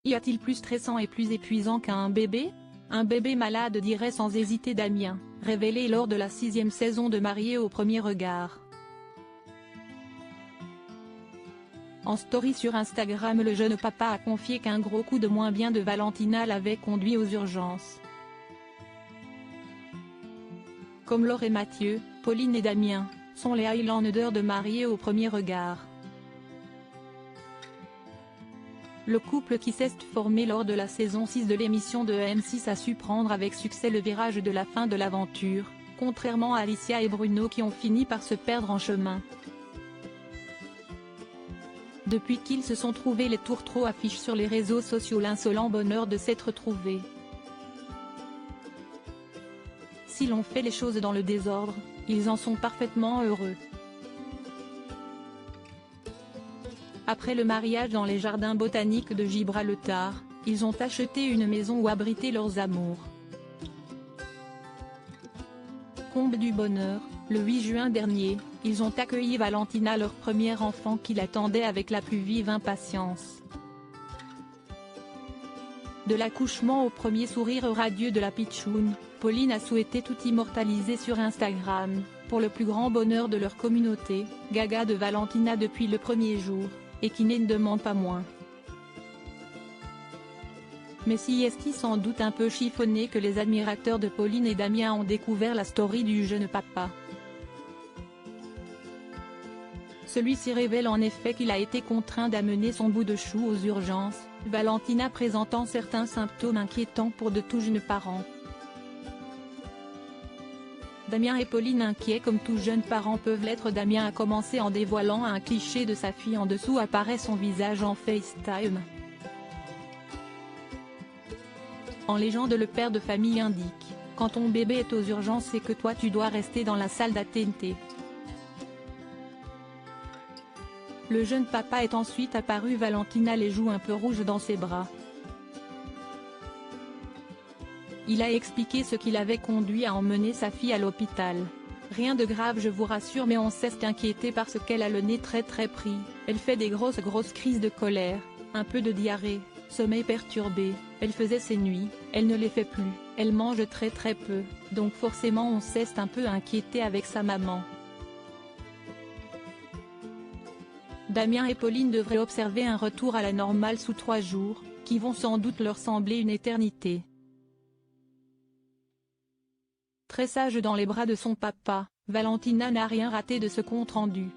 Y a-t-il plus stressant et plus épuisant qu'un bébé? Un bébé malade, dirait sans hésiter Damien, révélé lors de la 6e saison de Mariés au premier regard. En story sur Instagram, le jeune papa a confié qu'un gros coup de moins bien de Valentina l'avait conduit aux urgences. Comme Laure et Mathieu, Pauline et Damien, sont les Highlanders de Mariés au premier regard. Le couple qui s'est formé lors de la saison 6 de l'émission de M6 a su prendre avec succès le virage de la fin de l'aventure, contrairement à Alicia et Bruno qui ont fini par se perdre en chemin. Depuis qu'ils se sont trouvés, les tourtereaux affichent sur les réseaux sociaux l'insolent bonheur de s'être trouvés. Si l'on fait les choses dans le désordre, ils en sont parfaitement heureux. Après le mariage dans les jardins botaniques de Gibraltar, ils ont acheté une maison où abriter leurs amours. Comble du bonheur, le 8 juin dernier, ils ont accueilli Valentina, leur premier enfant qui l'attendait avec la plus vive impatience. De l'accouchement au premier sourire radieux de la pitchoune, Pauline a souhaité tout immortaliser sur Instagram, pour le plus grand bonheur de leur communauté, gaga de Valentina depuis le premier jour, et qui ne demande pas moins. Mais si est-il sans doute un peu chiffonné que les admirateurs de Pauline et Damien ont découvert la story du jeune papa. Celui-ci révèle en effet qu'il a été contraint d'amener son bout de chou aux urgences, Valentina présentant certains symptômes inquiétants pour de tout jeunes parents. Damien et Pauline inquiets comme tout jeune parent peuvent l'être. Damien a commencé en dévoilant un cliché de sa fille. En dessous apparaît son visage en FaceTime. En légende, le père de famille indique: quand ton bébé est aux urgences et que toi tu dois rester dans la salle d'attente. Le jeune papa est ensuite apparu, Valentina les joues un peu rouges dans ses bras. Il a expliqué ce qui l'avait conduit à emmener sa fille à l'hôpital. Rien de grave, je vous rassure, mais on s'est inquiété parce qu'elle a le nez très pris, elle fait des grosses crises de colère, un peu de diarrhée, sommeil perturbé, elle faisait ses nuits, elle ne les fait plus, elle mange très peu, donc forcément on s'est un peu inquiété avec sa maman. Damien et Pauline devraient observer un retour à la normale sous 3 jours, qui vont sans doute leur sembler une éternité. Très sage dans les bras de son papa, Valentina n'a rien raté de ce compte-rendu.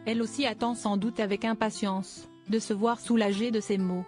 Elle aussi attend sans doute avec impatience de se voir soulagée de ses maux.